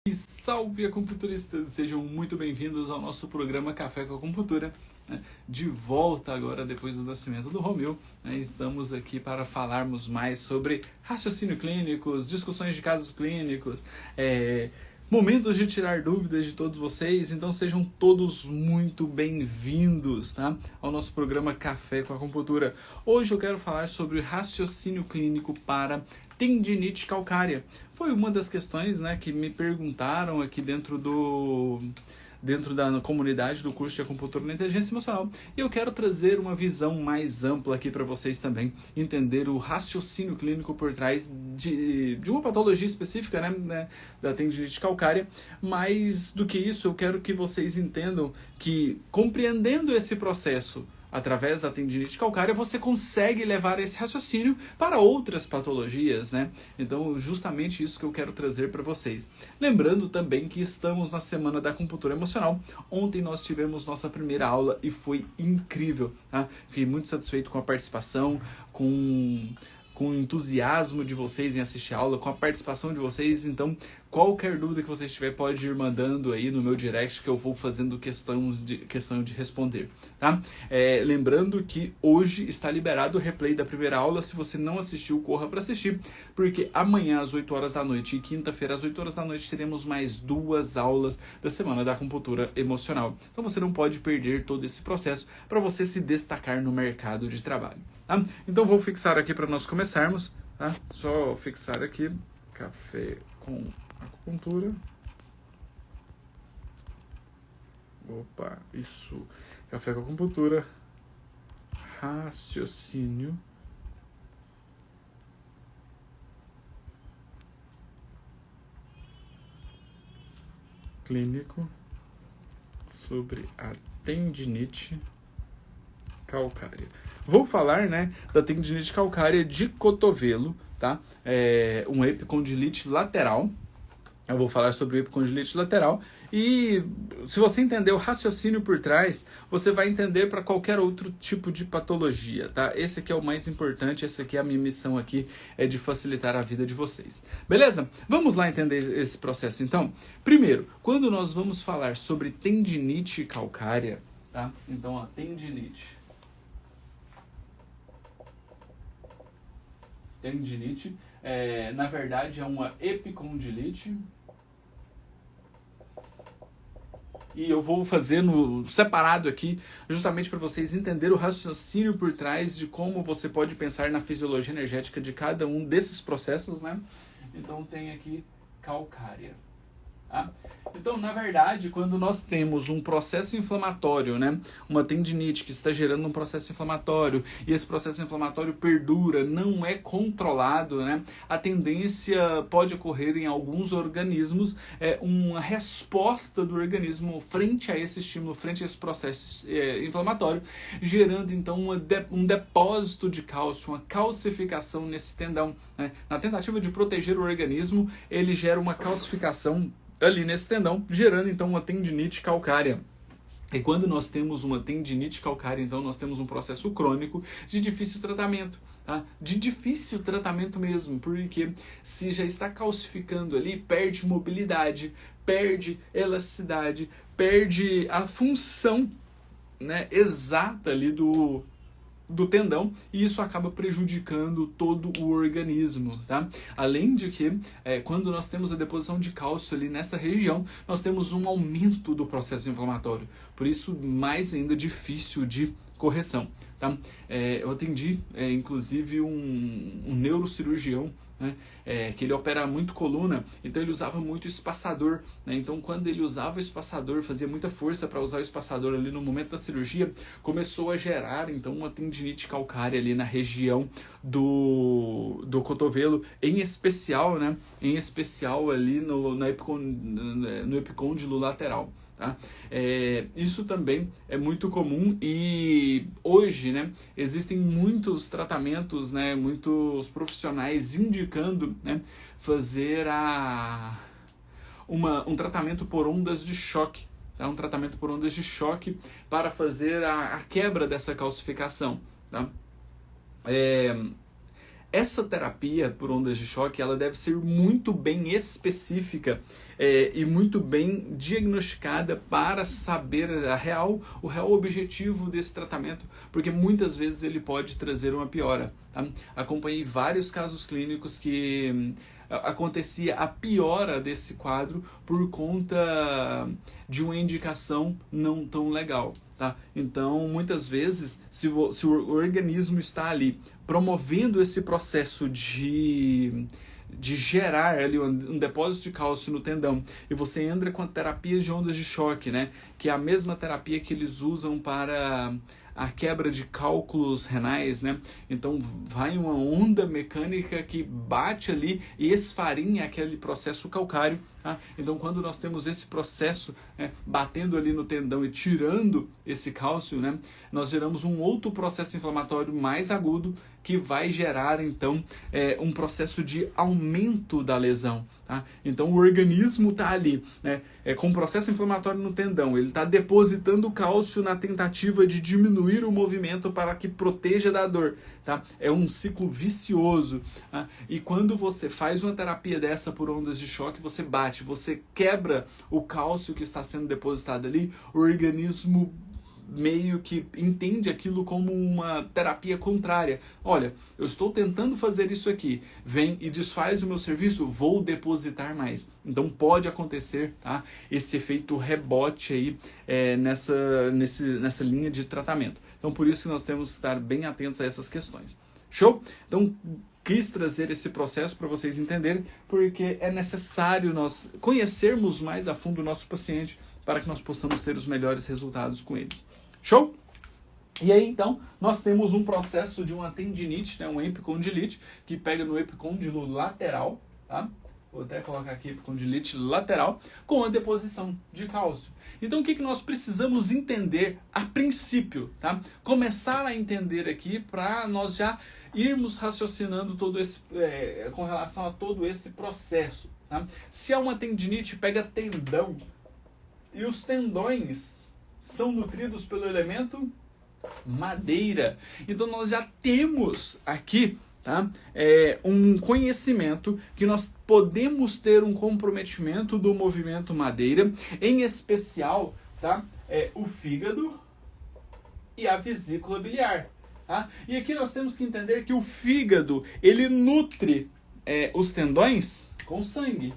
E salve acupunturistas! Sejam muito bem-vindos ao nosso programa Café com Acupuntura, né? De volta agora depois do nascimento do Romeu, né? Estamos aqui para falarmos mais sobre raciocínio clínicos, discussões de casos clínicos, momentos de tirar dúvidas de todos vocês. Então sejam todos muito bem-vindos, tá? Ao nosso programa Café com Acupuntura. Hoje eu quero falar sobre raciocínio clínico para tendinite calcária. Foi uma das questões, né, que me perguntaram aqui dentro da comunidade do curso de acupuntura na inteligência emocional. E eu quero trazer uma visão mais ampla aqui para vocês também, entender o raciocínio clínico por trás de uma patologia específica, né, da tendinite calcária. Mais do que isso, eu quero que vocês entendam que, compreendendo esse processo através da tendinite calcária, você consegue levar esse raciocínio para outras patologias, né? Então, justamente isso que eu quero trazer para vocês. Lembrando também que estamos na Semana da Acupuntura Emocional. Ontem nós tivemos nossa primeira aula e foi incrível, tá? Fiquei muito satisfeito com a participação, com o entusiasmo de vocês em assistir a aula, com a participação de vocês. Então, qualquer dúvida que vocês tiverem, pode ir mandando aí no meu direct, que eu vou fazendo questão de responder, tá? Lembrando que hoje está liberado o replay da primeira aula. Se você não assistiu, corra para assistir, porque amanhã às 8 horas da noite e quinta-feira às 8 horas da noite teremos mais 2 aulas da Semana da Acupuntura Emocional. Então você não pode perder todo esse processo para você se destacar no mercado de trabalho, tá? Então vou fixar aqui para nós começarmos, tá? Só fixar aqui, Café com Acupuntura. Opa, isso. Café com Acupuntura. Raciocínio clínico sobre a tendinite calcária. Vou falar, né, da tendinite calcária de cotovelo, tá? Um epicondilite lateral. Eu vou falar sobre epicondilite lateral e, se você entender o raciocínio por trás, você vai entender para qualquer outro tipo de patologia, tá? Esse aqui é o mais importante, essa aqui é a minha missão aqui, é de facilitar a vida de vocês. Beleza? Vamos lá entender esse processo, então. Primeiro, quando nós vamos falar sobre tendinite calcária, tá? Então, a tendinite, na verdade, é uma epicondilite. E eu vou fazer separado aqui, justamente para vocês entenderem o raciocínio por trás de como você pode pensar na fisiologia energética de cada um desses processos, né? Então tem aqui calcária. Tá? Então, na verdade, quando nós temos um processo inflamatório, né, uma tendinite que está gerando um processo inflamatório, e esse processo inflamatório perdura, não é controlado, né, a tendência pode ocorrer em alguns organismos, uma resposta do organismo frente a esse estímulo, frente a esse processo inflamatório, gerando então um depósito de cálcio, uma calcificação nesse tendão, né? Na tentativa de proteger o organismo, ele gera uma calcificação ali nesse tendão, gerando então uma tendinite calcária. E quando nós temos uma tendinite calcária, então nós temos um processo crônico de difícil tratamento, tá? De difícil tratamento mesmo, porque se já está calcificando ali, perde mobilidade, perde elasticidade, perde a função, né, exata ali do tendão, e isso acaba prejudicando todo o organismo, tá? Além de que, quando nós temos a deposição de cálcio ali nessa região, nós temos um aumento do processo inflamatório, por isso mais ainda difícil de correção, tá? Eu atendi, inclusive, um neurocirurgião, né, que ele opera muito coluna, então ele usava muito espaçador, né? Então quando ele usava o espaçador, fazia muita força para usar o espaçador ali no momento da cirurgia, começou a gerar então uma tendinite calcária ali na região do cotovelo, em especial, né, ali no epicôndilo lateral. Tá? Isso também é muito comum e hoje, né, existem muitos tratamentos, né, muitos profissionais indicando, né, fazer um tratamento por ondas de choque, tá? Um tratamento por ondas de choque para fazer a quebra dessa calcificação. Tá? essa terapia por ondas de choque, ela deve ser muito bem específica e muito bem diagnosticada para saber o real objetivo desse tratamento, porque muitas vezes ele pode trazer uma piora. Tá? Acompanhei vários casos clínicos que acontecia a piora desse quadro por conta de uma indicação não tão legal. Tá? Então, muitas vezes, se o organismo está ali promovendo esse processo de gerar ali um depósito de cálcio no tendão, e você entra com a terapia de ondas de choque, né? Que é a mesma terapia que eles usam para a quebra de cálculos renais, né? Então vai uma onda mecânica que bate ali e esfarinha aquele processo calcário. Tá? Então quando nós temos esse processo, né, batendo ali no tendão e tirando esse cálcio, né, nós geramos um outro processo inflamatório mais agudo que vai gerar então um processo de aumento da lesão. Tá? Então o organismo está ali, né, com um processo inflamatório no tendão, ele está depositando cálcio na tentativa de diminuir o movimento para que proteja da dor. Tá? É um ciclo vicioso. Tá? E quando você faz uma terapia dessa por ondas de choque, você bate, você quebra o cálcio que está sendo depositado ali, o organismo meio que entende aquilo como uma terapia contrária. Olha, eu estou tentando fazer isso aqui, vem e desfaz o meu serviço, vou depositar mais. Então pode acontecer, tá, esse efeito rebote aí nessa linha de tratamento. Então por isso que nós temos que estar bem atentos a essas questões. Show? Então quis trazer esse processo para vocês entenderem, porque é necessário nós conhecermos mais a fundo o nosso paciente para que nós possamos ter os melhores resultados com eles. Show? E aí, então, nós temos um processo de uma tendinite, né, um epicondilite, que pega no epicôndilo lateral, tá? Vou até colocar aqui epicondilite lateral, com a deposição de cálcio. Então, o que nós precisamos entender a princípio, tá? Começar a entender aqui para nós já irmos raciocinando todo esse, com relação a todo esse processo. Tá? Se é uma tendinite, pega tendão, e os tendões são nutridos pelo elemento madeira. Então nós já temos aqui, tá, um conhecimento que nós podemos ter um comprometimento do movimento madeira, em especial, tá, o fígado e a vesícula biliar. Tá? E aqui nós temos que entender que o fígado, ele nutre os tendões com sangue.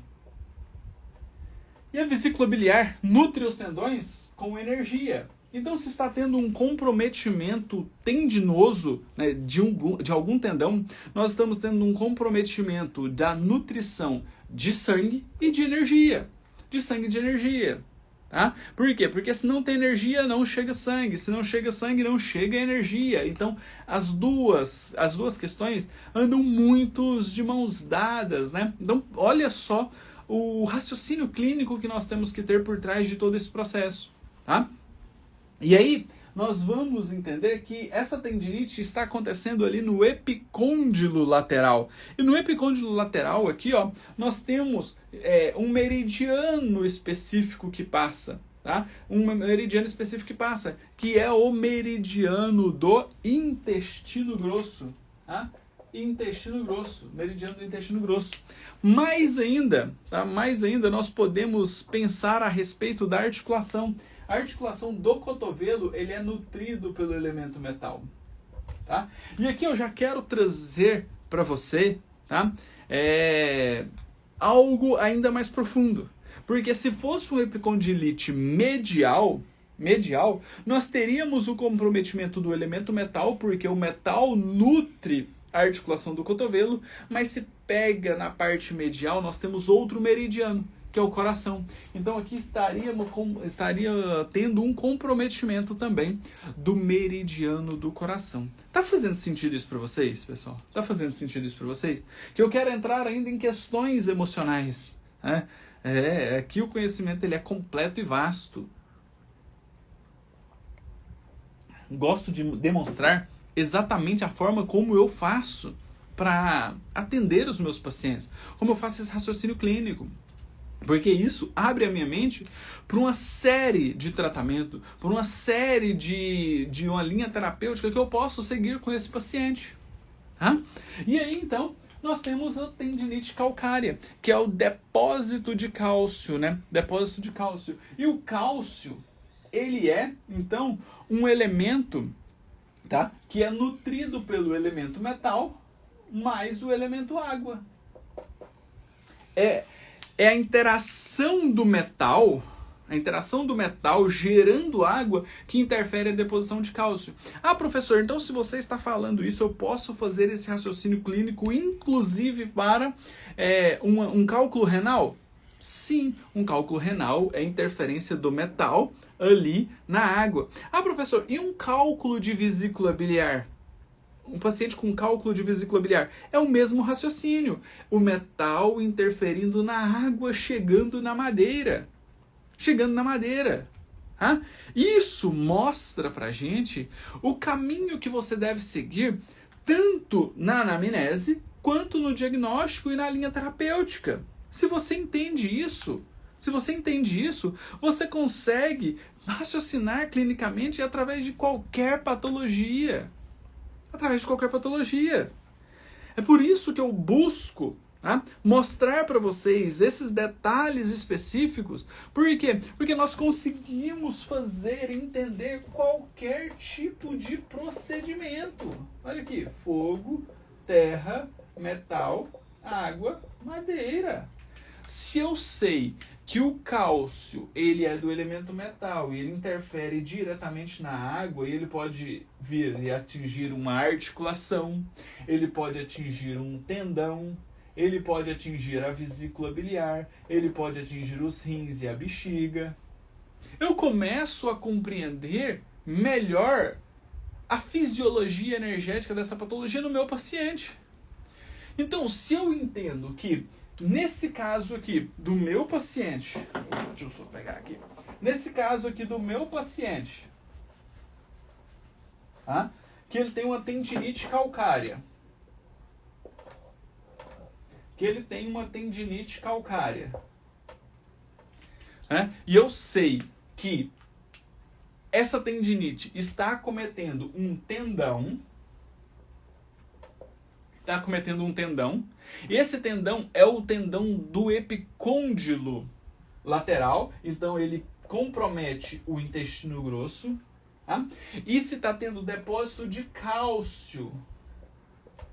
E a vesícula biliar nutre os tendões com energia. Então, se está tendo um comprometimento tendinoso, né, de algum tendão, nós estamos tendo um comprometimento da nutrição de sangue e de energia. De sangue e de energia. Tá? Por quê? Porque se não tem energia, não chega sangue. Se não chega sangue, não chega energia. Então, as duas questões andam muito de mãos dadas, né? Então, olha só o raciocínio clínico que nós temos que ter por trás de todo esse processo, tá? E aí, nós vamos entender que essa tendinite está acontecendo ali no epicôndilo lateral. E no epicôndilo lateral aqui, ó, nós temos um meridiano específico que passa, tá? Um meridiano específico que passa, que é o meridiano do intestino grosso, tá? Intestino grosso, meridiano do intestino grosso. Mais ainda, tá? Mais ainda nós podemos pensar a respeito da articulação. A articulação do cotovelo, ele é nutrido pelo elemento metal. Tá? E aqui eu já quero trazer para você, tá, algo ainda mais profundo. Porque se fosse um epicondilite medial, nós teríamos o comprometimento do elemento metal, porque o metal nutre a articulação do cotovelo, mas se pega na parte medial, nós temos outro meridiano, que é o coração. Então aqui estaria tendo um comprometimento também do meridiano do coração. Tá fazendo sentido isso para vocês, pessoal? Tá fazendo sentido isso para vocês? Que eu quero entrar ainda em questões emocionais, né? Aqui o conhecimento ele é completo e vasto. Gosto de demonstrar exatamente a forma como eu faço para atender os meus pacientes, como eu faço esse raciocínio clínico. Porque isso abre a minha mente para uma série de tratamento, para uma série de uma linha terapêutica que eu posso seguir com esse paciente. Tá? E aí, então, nós temos a tendinite calcária, que é o depósito de cálcio, né? Depósito de cálcio. E o cálcio, ele é, então, um elemento, tá? Que é nutrido pelo elemento metal mais o elemento água. É a interação do metal gerando água que interfere a deposição de cálcio. Ah, professor, então se você está falando isso, eu posso fazer esse raciocínio clínico inclusive para um cálculo renal? Sim, um cálculo renal é interferência do metal ali na água. Ah, professor, e um cálculo de vesícula biliar? Um paciente com cálculo de vesícula biliar é o mesmo raciocínio. O metal interferindo na água, chegando na madeira. Tá? Isso mostra pra gente o caminho que você deve seguir tanto na anamnese quanto no diagnóstico e na linha terapêutica. Se você entende isso, você consegue raciocinar clinicamente através de qualquer patologia. É por isso que eu busco mostrar para vocês esses detalhes específicos. Por quê? Porque nós conseguimos entender qualquer tipo de procedimento. Olha aqui, fogo, terra, metal, água, madeira. Se eu sei que o cálcio ele é do elemento metal e ele interfere diretamente na água e ele pode vir e atingir uma articulação, ele pode atingir um tendão, ele pode atingir a vesícula biliar, ele pode atingir os rins e a bexiga. Eu começo a compreender melhor a fisiologia energética dessa patologia no meu paciente. Então, se eu entendo que nesse caso aqui do meu paciente, deixa eu só pegar aqui. Nesse caso aqui do meu paciente, que ele tem uma tendinite calcária. E eu sei que essa tendinite está acometendo um tendão. E esse tendão é o tendão do epicôndilo lateral. Então ele compromete o intestino grosso. E se está tendo depósito de cálcio,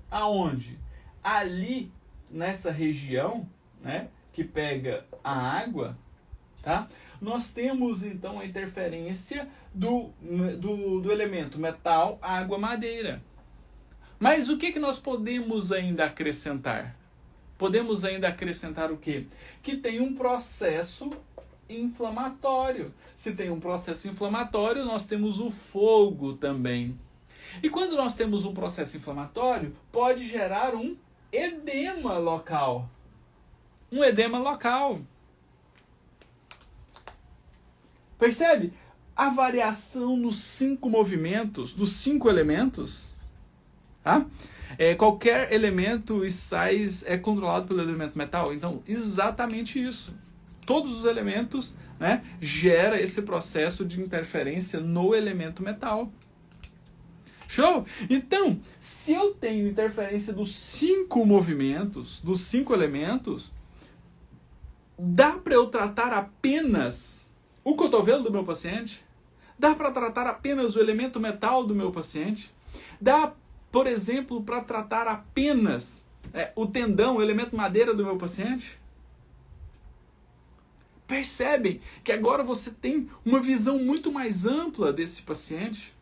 aonde? Ali nessa região, né, que pega a água, tá? Nós temos então a interferência do elemento metal, água, madeira. Mas o que nós podemos ainda acrescentar? Podemos ainda acrescentar o quê? Que tem um processo inflamatório. Se tem um processo inflamatório, nós temos o fogo também. E quando nós temos um processo inflamatório, pode gerar um edema local. Percebe? A variação nos 5 movimentos, dos 5 elementos. Qualquer elemento é controlado pelo elemento metal. Então, exatamente isso. Todos os elementos, né, gera esse processo de interferência no elemento metal. Show? Então, se eu tenho interferência dos 5 movimentos, dos 5 elementos, dá para eu tratar apenas o cotovelo do meu paciente? Dá para tratar apenas o elemento metal do meu paciente? Dá, por exemplo, para tratar apenas o tendão, o elemento madeira do meu paciente? Percebem que agora você tem uma visão muito mais ampla desse paciente?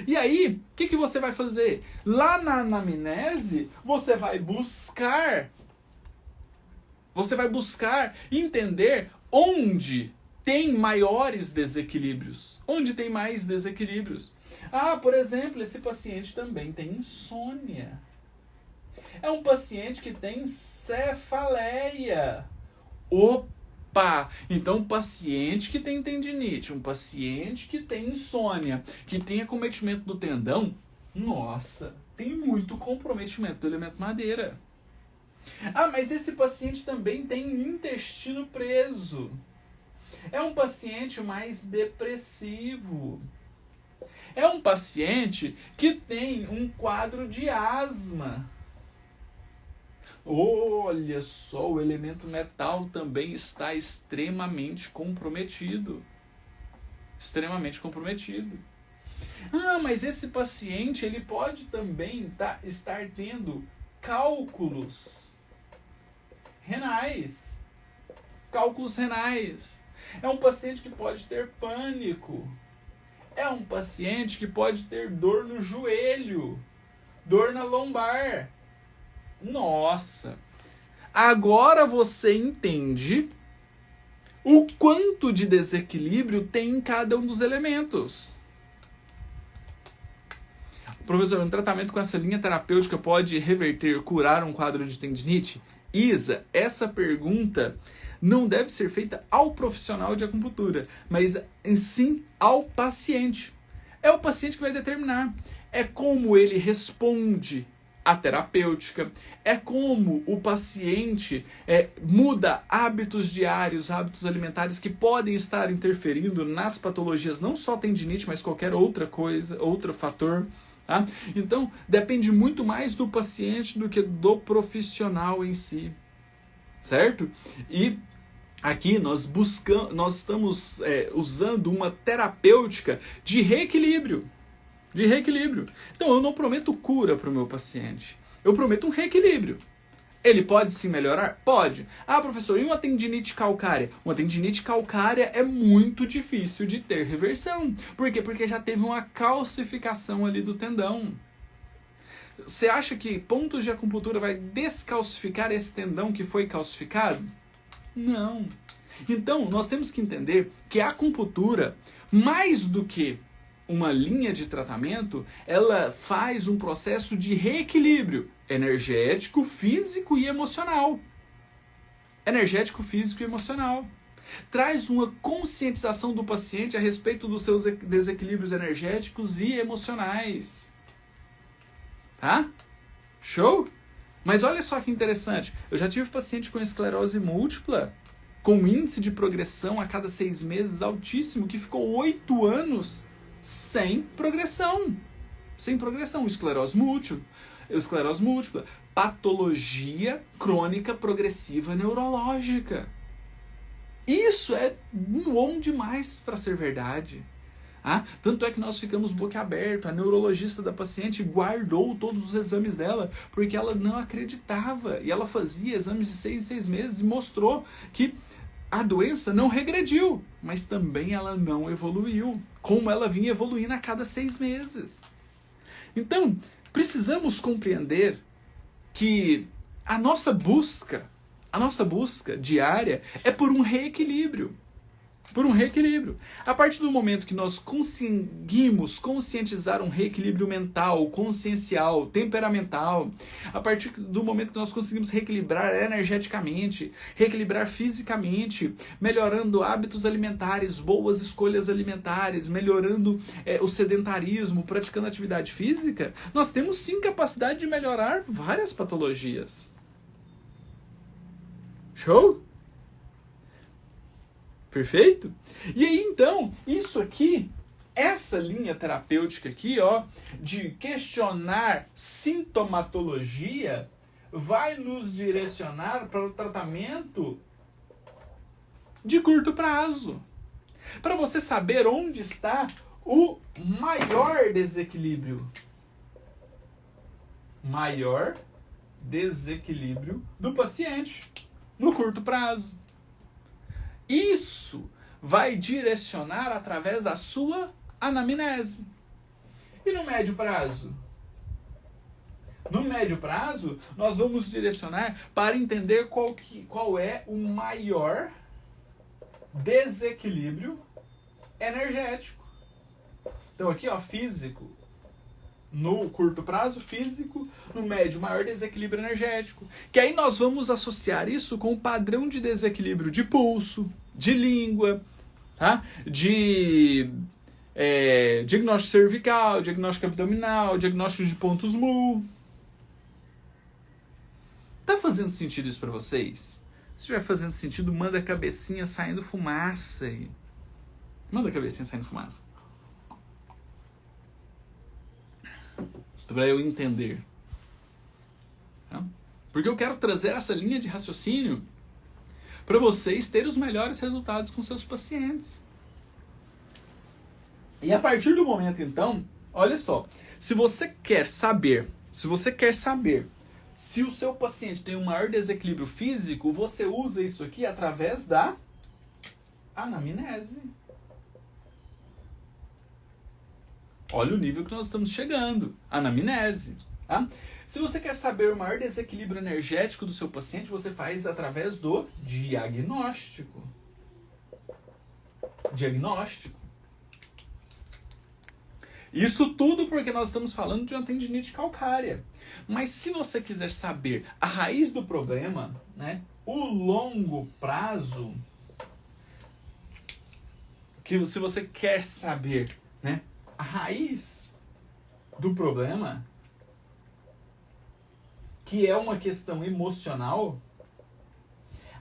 E aí, o que você vai fazer? Lá na anamnese, você vai buscar entender onde tem maiores desequilíbrios. Onde tem mais desequilíbrios. Por exemplo, esse paciente também tem insônia. É um paciente que tem cefaleia. Então, um paciente que tem tendinite, um paciente que tem insônia, que tem acometimento do tendão, nossa, tem muito comprometimento do elemento madeira. Mas esse paciente também tem intestino preso. É um paciente mais depressivo. É um paciente que tem um quadro de asma. Olha só, o elemento metal também está extremamente comprometido. Extremamente comprometido. Ah, mas esse paciente ele pode também estar tendo cálculos renais. Cálculos renais. É um paciente que pode ter pânico. É um paciente que pode ter dor no joelho, dor na lombar. Nossa! Agora você entende o quanto de desequilíbrio tem em cada um dos elementos. Professor, um tratamento com essa linha terapêutica pode reverter, curar um quadro de tendinite? Isa, essa pergunta não deve ser feita ao profissional de acupuntura, mas sim ao paciente. É o paciente que vai determinar. É como ele responde à terapêutica, é como o paciente muda hábitos diários, hábitos alimentares que podem estar interferindo nas patologias, não só tendinite, mas qualquer outra coisa, outro fator. Tá? Então, depende muito mais do paciente do que do profissional em si, certo? E aqui nós estamos usando uma terapêutica de reequilíbrio. De reequilíbrio. Então, eu não prometo cura para o meu paciente. Eu prometo um reequilíbrio. Ele pode sim melhorar? Pode. Ah, professor, e uma tendinite calcária? Uma tendinite calcária é muito difícil de ter reversão. Por quê? Porque já teve uma calcificação ali do tendão. Você acha que pontos de acupuntura vai descalcificar esse tendão que foi calcificado? Não. Então, nós temos que entender que a acupuntura, mais do que uma linha de tratamento, ela faz um processo de reequilíbrio energético, físico e emocional. Energético, físico e emocional. Traz uma conscientização do paciente a respeito dos seus desequilíbrios energéticos e emocionais. Tá? Show? Mas olha só que interessante. Eu já tive paciente com esclerose múltipla, com índice de progressão a cada 6 meses altíssimo, que ficou 8 anos sem progressão. Sem progressão. Esclerose múltipla. Patologia crônica progressiva neurológica. Isso é bom demais para ser verdade. Tanto é que nós ficamos boquiabertos. A neurologista da paciente guardou todos os exames dela, porque ela não acreditava. E ela fazia exames de 6 em 6 meses e mostrou que a doença não regrediu, mas também ela não evoluiu, como ela vinha evoluindo a cada 6 meses. Então, precisamos compreender que a nossa busca diária é por um reequilíbrio. Por um reequilíbrio. A partir do momento que nós conseguimos conscientizar um reequilíbrio mental, consciencial, temperamental, a partir do momento que nós conseguimos reequilibrar energeticamente, reequilibrar fisicamente, melhorando hábitos alimentares, boas escolhas alimentares, melhorando o sedentarismo, praticando atividade física, nós temos sim capacidade de melhorar várias patologias. Show? Perfeito? E aí, então, isso aqui, essa linha terapêutica aqui, de questionar sintomatologia, vai nos direcionar para o tratamento de curto prazo. Para você saber onde está o maior desequilíbrio. Maior desequilíbrio do paciente no curto prazo. Isso vai direcionar através da sua anamnese. E no médio prazo? No médio prazo, nós vamos direcionar para entender qual é o maior desequilíbrio energético. Então aqui, físico. No curto prazo, físico. No médio, maior desequilíbrio energético. Que aí nós vamos associar isso com o padrão de desequilíbrio de pulso, de língua, tá? De diagnóstico cervical, diagnóstico abdominal, diagnóstico de pontos mu. Tá fazendo sentido isso para vocês? Se estiver fazendo sentido, manda a cabecinha saindo fumaça aí. Manda a cabecinha saindo fumaça. para eu entender. Tá? Porque eu quero trazer essa linha de raciocínio para vocês terem os melhores resultados com seus pacientes. E a partir do momento, então, olha só, se você quer saber se o seu paciente tem um maior desequilíbrio físico, você usa isso aqui através da anamnese. Olha o nível que nós estamos chegando. Anamnese. Tá? Se você quer saber o maior desequilíbrio energético do seu paciente, você faz através do diagnóstico. Isso tudo porque nós estamos falando de uma tendinite calcária. Mas se você quiser saber a raiz do problema, né, o longo prazo, que se você quer saber, né, a raiz do problema, que é uma questão emocional,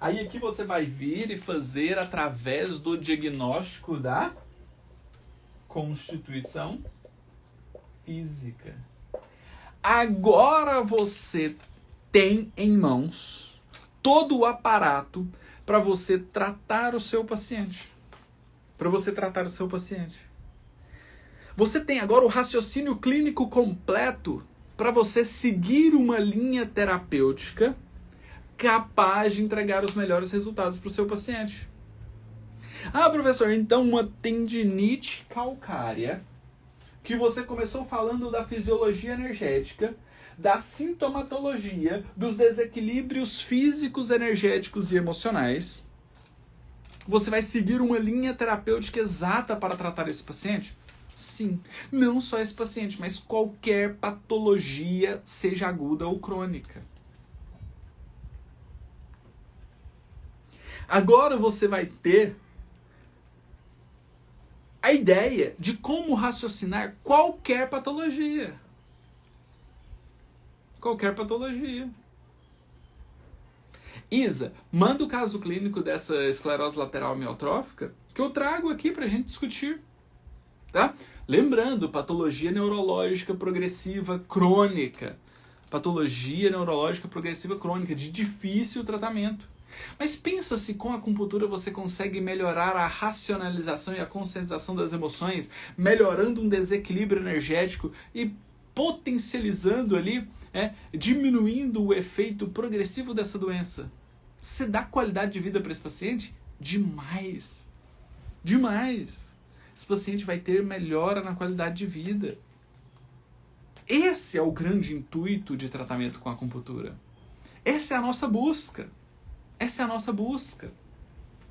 aí aqui você vai vir e fazer através do diagnóstico da constituição física. Agora você tem em mãos todo o aparato para você tratar o seu paciente. Você tem agora o raciocínio clínico completo para você seguir uma linha terapêutica capaz de entregar os melhores resultados para o seu paciente. Ah, professor, então uma tendinite calcária, que você começou falando da fisiologia energética, da sintomatologia, dos desequilíbrios físicos, energéticos e emocionais, você vai seguir uma linha terapêutica exata para tratar esse paciente? Sim. Não só esse paciente, mas qualquer patologia, seja aguda ou crônica. Agora você vai ter a ideia de como raciocinar qualquer patologia. Isa, manda o caso clínico dessa esclerose lateral amiotrófica que eu trago aqui para a gente discutir. Tá? Lembrando, patologia neurológica progressiva crônica. De difícil tratamento. Mas pensa se com a acupuntura você consegue melhorar a racionalização e a conscientização das emoções, melhorando um desequilíbrio energético e potencializando ali, diminuindo o efeito progressivo dessa doença. Você dá qualidade de vida para esse paciente? Demais. Esse paciente vai ter melhora na qualidade de vida. Esse é o grande intuito de tratamento com a acupuntura. Essa é a nossa busca.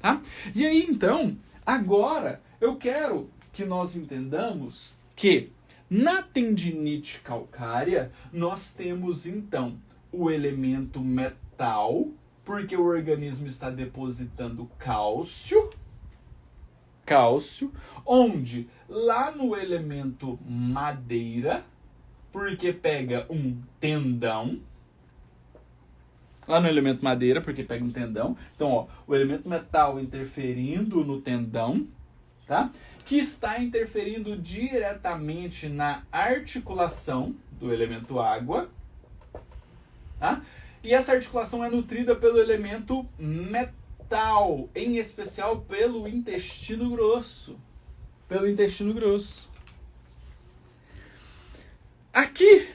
Tá? E aí, então, agora eu quero que nós entendamos que na tendinite calcária nós temos, então, o elemento metal, porque o organismo está depositando cálcio, onde lá no elemento madeira, porque pega um tendão, então, o elemento metal interferindo no tendão, tá? Que está interferindo diretamente na articulação do elemento água, tá? E essa articulação é nutrida pelo elemento metal, em especial pelo intestino grosso. Aqui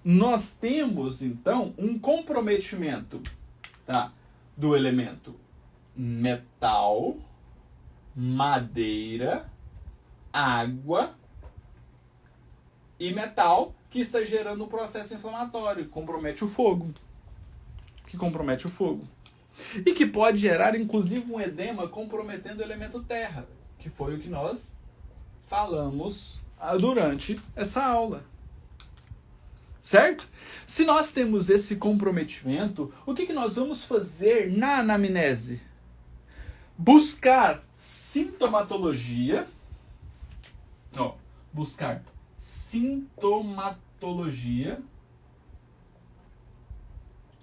nós temos, então, um comprometimento, tá, do elemento metal, madeira, água e metal, que está gerando um processo inflamatório, que compromete o fogo. E que pode gerar, inclusive, um edema comprometendo o elemento terra, que foi o que nós falamos durante essa aula. Certo? Se nós temos esse comprometimento, o que nós vamos fazer na anamnese? Buscar sintomatologia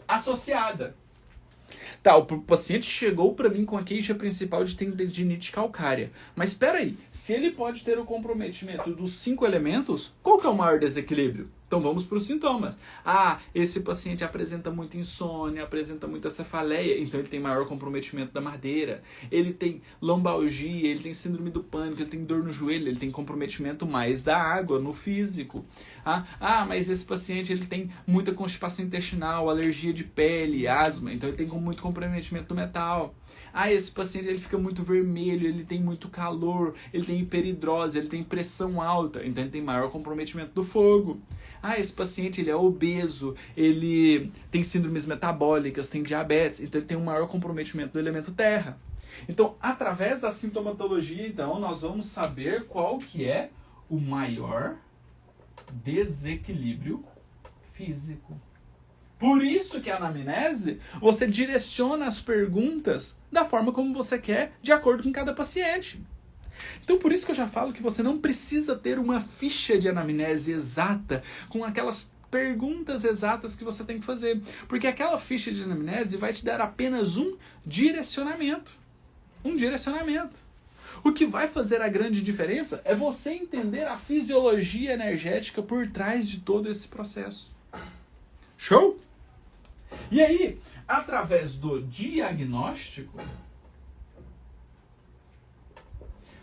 associada. Tá, o paciente chegou para mim com a queixa principal de tendinite calcária. Mas espera aí, se ele pode ter o comprometimento dos 5 elementos, qual que é o maior desequilíbrio? Então vamos para os sintomas. Ah, esse paciente apresenta muita insônia, apresenta muita cefaleia, então ele tem maior comprometimento da madeira. Ele tem lombalgia, ele tem síndrome do pânico, ele tem dor no joelho, ele tem comprometimento mais da água no físico. Mas esse paciente ele tem muita constipação intestinal, alergia de pele, asma, então ele tem muito comprometimento do metal. Esse paciente ele fica muito vermelho, ele tem muito calor, ele tem hiperidrose, ele tem pressão alta, então ele tem maior comprometimento do fogo. Esse paciente ele é obeso, ele tem síndromes metabólicas, tem diabetes, então ele tem um maior comprometimento do elemento terra. Então, através da sintomatologia, então, nós vamos saber qual que é o maior desequilíbrio físico. Por isso que a anamnese, você direciona as perguntas da forma como você quer, de acordo com cada paciente. Então, por isso que eu já falo que você não precisa ter uma ficha de anamnese exata, com aquelas perguntas exatas que você tem que fazer. Porque aquela ficha de anamnese vai te dar apenas um direcionamento. Um direcionamento. O que vai fazer a grande diferença é você entender a fisiologia energética por trás de todo esse processo. Show? E aí, através do diagnóstico,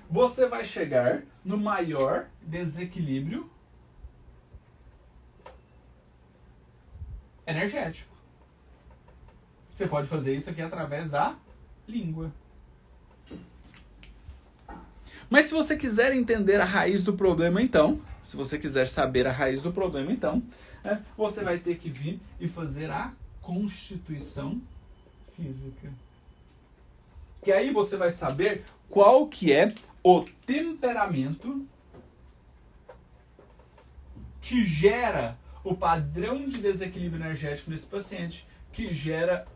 você vai chegar no maior desequilíbrio energético. Você pode fazer isso aqui através da língua. Mas se você quiser entender a raiz do problema, então, se você quiser saber a raiz do problema, então, você vai ter que vir e fazer a constituição física. Que aí você vai saber qual que é o temperamento que gera o padrão de desequilíbrio energético desse paciente, que gera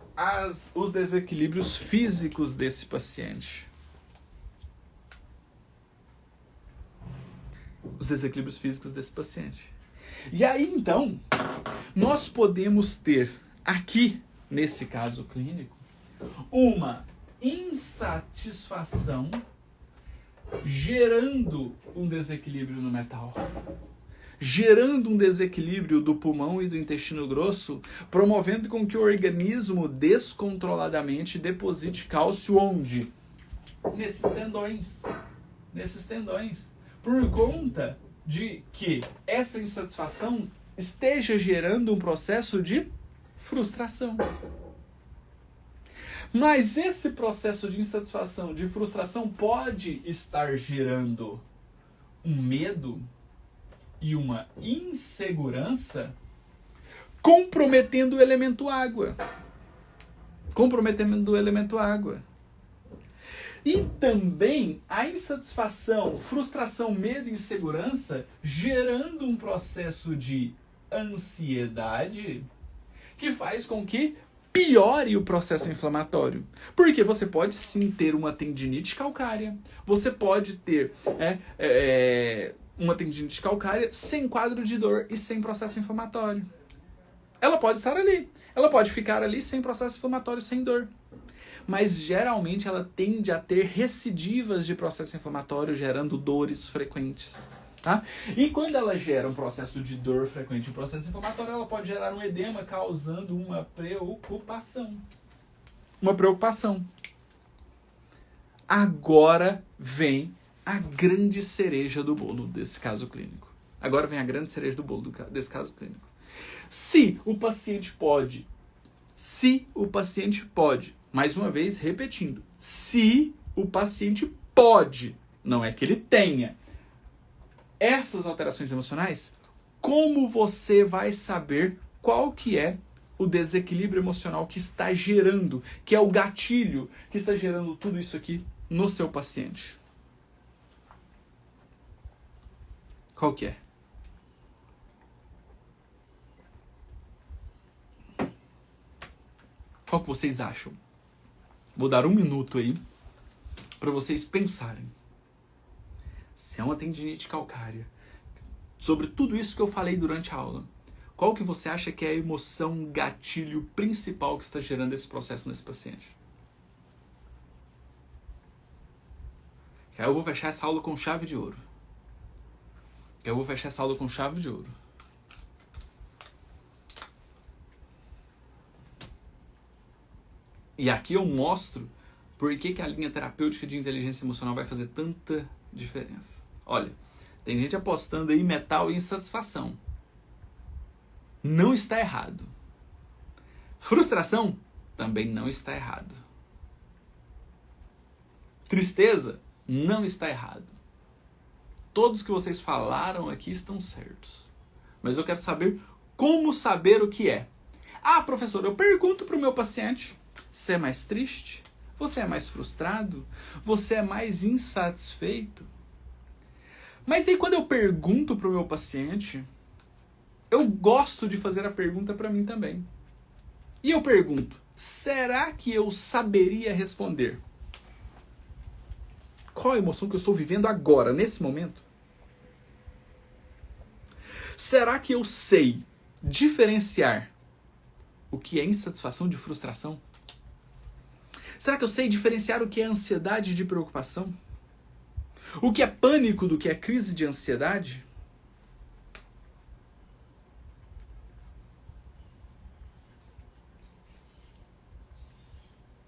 os desequilíbrios físicos desse paciente. Os desequilíbrios físicos desse paciente. E aí, então, nós podemos ter aqui, nesse caso clínico, uma insatisfação gerando um desequilíbrio no metal. Gerando um desequilíbrio do pulmão e do intestino grosso, promovendo com que o organismo descontroladamente deposite cálcio onde? Nesses tendões. Nesses tendões. Por conta de que essa insatisfação esteja gerando um processo de frustração. Mas esse processo de insatisfação, de frustração, pode estar gerando um medo e uma insegurança comprometendo o elemento água. Comprometendo o elemento água. E também a insatisfação, frustração, medo e insegurança gerando um processo de ansiedade que faz com que piore o processo inflamatório. Porque você pode sim ter uma tendinite calcária, você pode ter uma tendinite calcária sem quadro de dor e sem processo inflamatório. Ela pode estar ali, ela pode ficar ali sem processo inflamatório, sem dor. Mas geralmente ela tende a ter recidivas de processo inflamatório, gerando dores frequentes. Tá? E quando ela gera um processo de dor frequente, um processo inflamatório, ela pode gerar um edema, causando uma preocupação. Uma preocupação. Agora vem a grande cereja do bolo desse caso clínico. Agora vem a grande cereja do bolo desse caso clínico. Se o paciente pode, mais uma vez repetindo, se o paciente pode, não é que ele tenha, essas alterações emocionais, como você vai saber qual que é o desequilíbrio emocional que está gerando, que é o gatilho que está gerando tudo isso aqui no seu paciente? Qual que é? Qual que vocês acham? Vou dar 1 minuto aí para vocês pensarem. Se é uma tendinite calcária, sobre tudo isso que eu falei durante a aula, Qual que você acha que é a emoção gatilho principal que está gerando esse processo nesse paciente? Eu vou fechar essa aula com chave de ouro. E aqui eu mostro por que a linha terapêutica de inteligência emocional vai fazer tanta diferença. Olha, tem gente apostando aí em metal e insatisfação. Não está errado. Frustração também não está errado. Tristeza não está errado. Todos que vocês falaram aqui estão certos. Mas eu quero saber como saber o que é. Ah, professor, eu pergunto para o meu paciente: você é mais triste? Você é mais frustrado? Você é mais insatisfeito? Mas aí quando eu pergunto para o meu paciente, eu gosto de fazer a pergunta para mim também. E eu pergunto: será que eu saberia responder? Qual a emoção que eu estou vivendo agora, nesse momento? Será que eu sei diferenciar o que é insatisfação de frustração? Será que eu sei diferenciar o que é ansiedade de preocupação? O que é pânico do que é crise de ansiedade?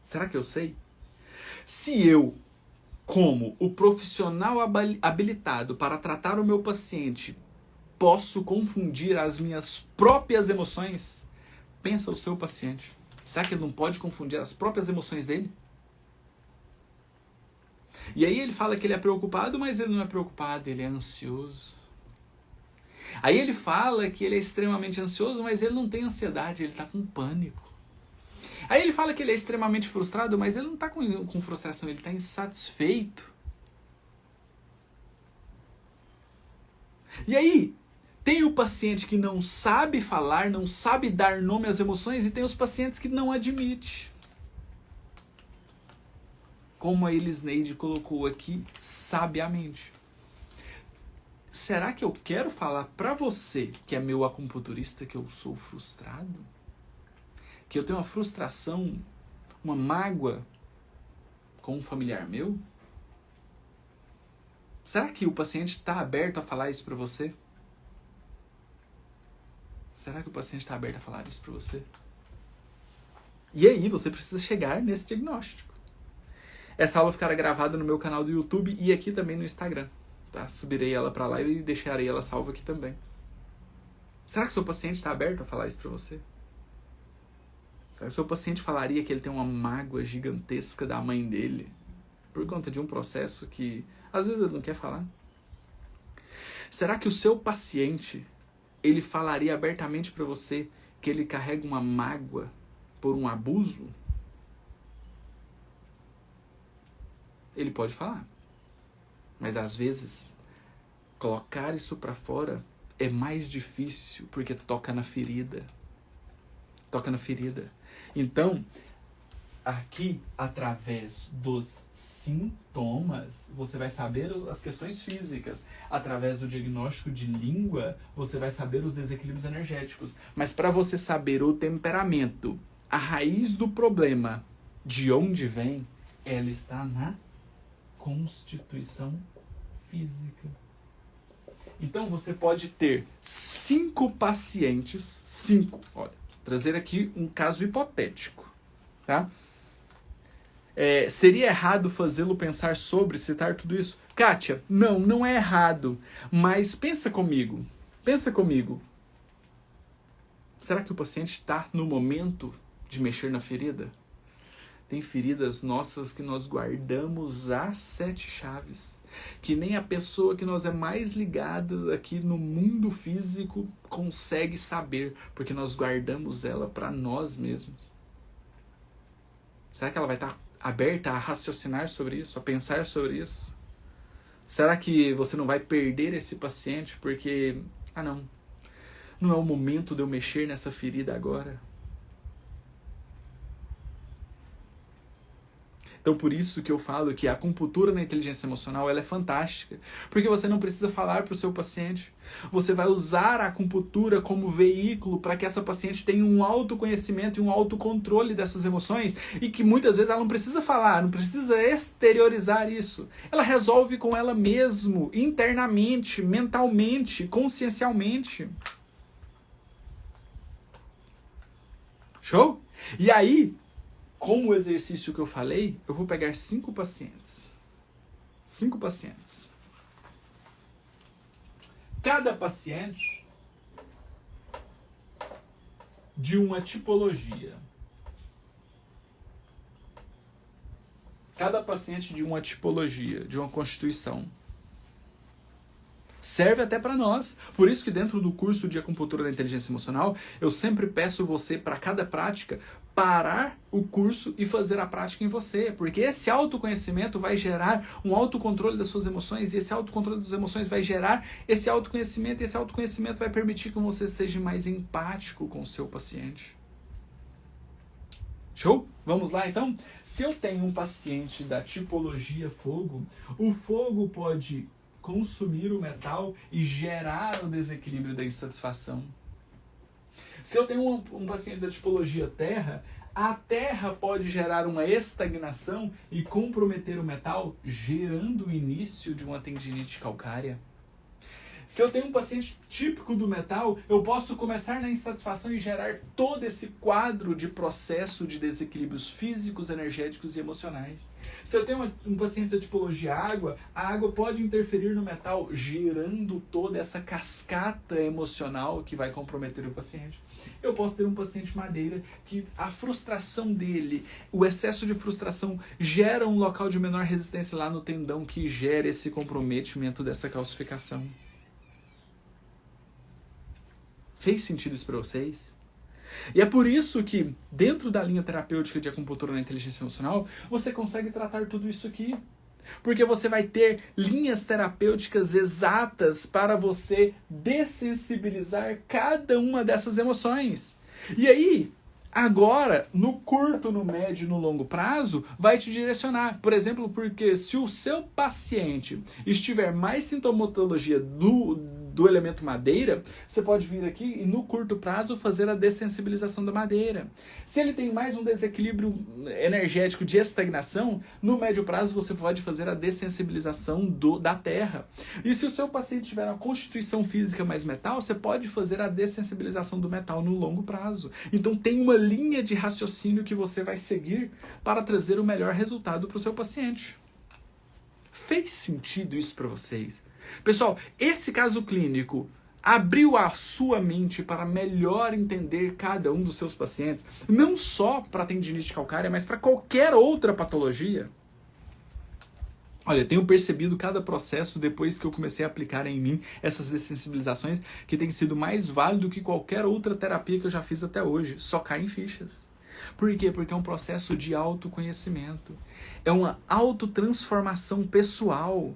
Será que eu sei? Se eu, como o profissional habilitado para tratar o meu paciente, posso confundir as minhas próprias emoções, pensa o seu paciente. Será que ele não pode confundir as próprias emoções dele? E aí ele fala que ele é preocupado, mas ele não é preocupado, ele é ansioso. Aí ele fala que ele é extremamente ansioso, mas ele não tem ansiedade, ele está com pânico. Aí ele fala que ele é extremamente frustrado, mas ele não está com frustração, ele está insatisfeito. E aí, tem o paciente que não sabe falar, não sabe dar nome às emoções, e tem os pacientes que não admitem. Como a Elisneide colocou aqui sabiamente. Será que eu quero falar pra você, que é meu acupunturista, que eu sou frustrado? Que eu tenho uma frustração, uma mágoa com um familiar meu? Será que o paciente está aberto a falar isso pra você? Será que o paciente está aberto a falar isso pra você? E aí você precisa chegar nesse diagnóstico. Essa aula ficará gravada no meu canal do YouTube e aqui também no Instagram. Tá? Subirei ela para lá e deixarei ela salva aqui também. Será que seu paciente está aberto a falar isso para você? Será que seu paciente falaria que ele tem uma mágoa gigantesca da mãe dele por conta de um processo que às vezes ele não quer falar? Será que o seu paciente ele falaria abertamente para você que ele carrega uma mágoa por um abuso? Ele pode falar. Mas às vezes, colocar isso para fora é mais difícil, porque toca na ferida. Toca na ferida. Então, aqui, através dos sintomas, você vai saber as questões físicas. Através do diagnóstico de língua, você vai saber os desequilíbrios energéticos. Mas para você saber o temperamento, a raiz do problema, de onde vem, ela está na constituição física. Então você pode ter 5 pacientes, 5, olha, trazer aqui um caso hipotético, tá? Seria errado fazê-lo pensar sobre, citar tudo isso? Kátia, não é errado, mas pensa comigo, será que o paciente está no momento de mexer na ferida? Tem feridas nossas que nós guardamos às 7 chaves. Que nem a pessoa que nós é mais ligada aqui no mundo físico consegue saber. Porque nós guardamos ela para nós mesmos. Será que ela vai estar aberta a raciocinar sobre isso? A pensar sobre isso? Será que você não vai perder esse paciente porque... não é o momento de eu mexer nessa ferida agora? Então, por isso que eu falo que a acupuntura na inteligência emocional ela é fantástica. Porque você não precisa falar para o seu paciente. Você vai usar a acupuntura como veículo para que essa paciente tenha um autoconhecimento e um autocontrole dessas emoções. E que muitas vezes ela não precisa falar, não precisa exteriorizar isso. Ela resolve com ela mesmo, internamente, mentalmente, consciencialmente. Show? E aí, como o exercício que eu falei, eu vou pegar 5 pacientes. 5 pacientes. Cada paciente de uma tipologia. Cada paciente de uma tipologia, de uma constituição. Serve até para nós. Por isso que dentro do curso de acupuntura da inteligência emocional, eu sempre peço você, para cada prática, parar o curso e fazer a prática em você. Porque esse autoconhecimento vai gerar um autocontrole das suas emoções, e esse autocontrole das emoções vai gerar esse autoconhecimento, e esse autoconhecimento vai permitir que você seja mais empático com o seu paciente. Show? Vamos lá então? Se eu tenho um paciente da tipologia fogo, o fogo pode consumir o metal e gerar o desequilíbrio da insatisfação. Se eu tenho um paciente da tipologia terra, a terra pode gerar uma estagnação e comprometer o metal, gerando o início de uma tendinite calcária. Se eu tenho um paciente típico do metal, eu posso começar na insatisfação e gerar todo esse quadro de processo de desequilíbrios físicos, energéticos e emocionais. Se eu tenho um paciente da tipologia água, a água pode interferir no metal, gerando toda essa cascata emocional que vai comprometer o paciente. Eu posso ter um paciente madeira que a frustração dele, o excesso de frustração, gera um local de menor resistência lá no tendão que gera esse comprometimento dessa calcificação. Fez sentido isso para vocês? E é por isso que, dentro da linha terapêutica de acupuntura na inteligência emocional, você consegue tratar tudo isso aqui. Porque você vai ter linhas terapêuticas exatas para você dessensibilizar cada uma dessas emoções. E aí, agora, no curto, no médio e no longo prazo, vai te direcionar. Por exemplo, porque se o seu paciente estiver mais sintomatologia do elemento madeira, você pode vir aqui e no curto prazo fazer a dessensibilização da madeira. Se ele tem mais um desequilíbrio energético de estagnação, no médio prazo você pode fazer a dessensibilização da terra. E se o seu paciente tiver uma constituição física mais metal, você pode fazer a dessensibilização do metal no longo prazo. Então tem uma linha de raciocínio que você vai seguir para trazer o melhor resultado para o seu paciente. Fez sentido isso para vocês? Pessoal, esse caso clínico abriu a sua mente para melhor entender cada um dos seus pacientes, não só para tendinite calcária, mas para qualquer outra patologia? Olha, tenho percebido cada processo depois que eu comecei a aplicar em mim essas dessensibilizações, que tem sido mais válido que qualquer outra terapia que eu já fiz até hoje. Só cai em fichas. Por quê? Porque é um processo de autoconhecimento. É uma autotransformação pessoal.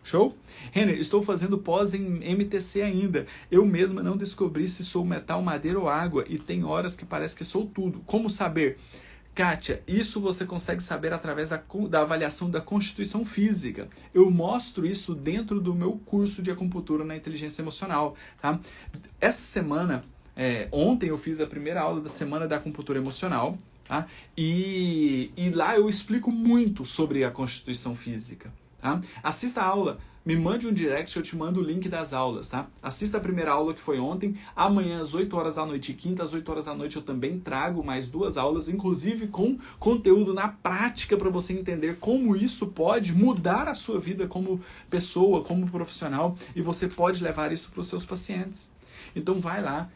Show? Renner, estou fazendo pós em MTC ainda. Eu mesma não descobri se sou metal, madeira ou água e tem horas que parece que sou tudo. Como saber? Kátia, isso você consegue saber através da avaliação da constituição física. Eu mostro isso dentro do meu curso de acupuntura na inteligência emocional. Tá? Essa semana, ontem eu fiz a primeira aula da semana da acupuntura emocional. Tá? E lá eu explico muito sobre a constituição física. Tá? Assista a aula, me mande um direct, eu te mando o link das aulas, tá? Assista a primeira aula que foi ontem, amanhã às 8 horas da noite e quinta às 8 horas da noite eu também trago mais 2 aulas, inclusive com conteúdo na prática para você entender como isso pode mudar a sua vida como pessoa, como profissional, e você pode levar isso para os seus pacientes. Então vai lá,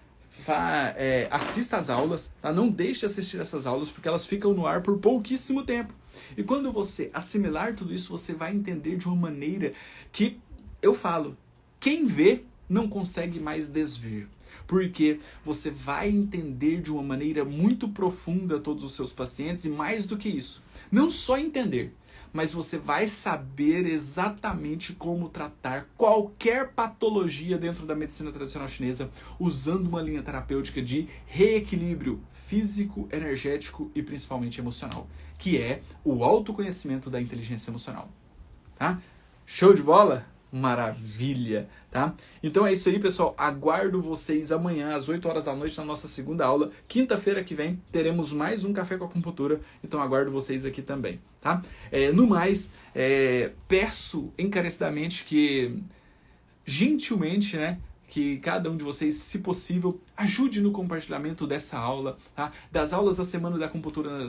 assista às aulas, tá? Não deixe de assistir essas aulas porque elas ficam no ar por pouquíssimo tempo. E quando você assimilar tudo isso, você vai entender de uma maneira que, eu falo, quem vê não consegue mais desver. Porque você vai entender de uma maneira muito profunda todos os seus pacientes e mais do que isso, não só entender, mas você vai saber exatamente como tratar qualquer patologia dentro da medicina tradicional chinesa usando uma linha terapêutica de reequilíbrio físico, energético e principalmente emocional, que é o autoconhecimento da inteligência emocional, tá? Show de bola? Maravilha, tá? Então é isso aí, pessoal. Aguardo vocês amanhã às 8 horas da noite na nossa segunda aula. Quinta-feira que vem teremos mais um Café com Acupuntura, então aguardo vocês aqui também, tá? No mais, peço encarecidamente que, gentilmente, né, que cada um de vocês, se possível, ajude no compartilhamento dessa aula, tá? Das aulas da Semana da Acupuntura,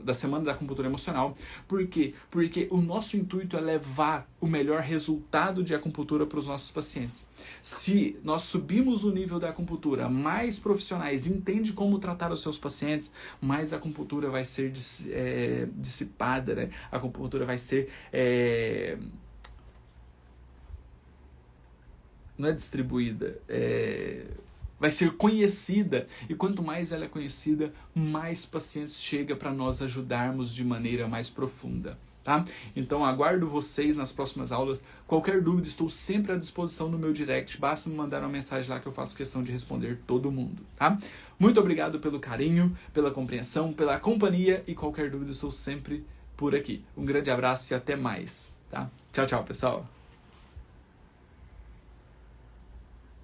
da Semana da Acupuntura Emocional. Por quê? Porque o nosso intuito é levar o melhor resultado de acupuntura para os nossos pacientes. Se nós subimos o nível da acupuntura, mais profissionais entendem como tratar os seus pacientes, mais a acupuntura vai ser dissipada, né? A acupuntura vai ser... não é distribuída, vai ser conhecida, e quanto mais ela é conhecida, mais pacientes chega para nós ajudarmos de maneira mais profunda, tá? Então aguardo vocês nas próximas aulas. Qualquer dúvida, estou sempre à disposição no meu direct, basta me mandar uma mensagem lá que eu faço questão de responder todo mundo, tá? Muito obrigado pelo carinho, pela compreensão, pela companhia, e qualquer dúvida estou sempre por aqui. Um grande abraço e até mais, tá? Tchau, tchau, pessoal!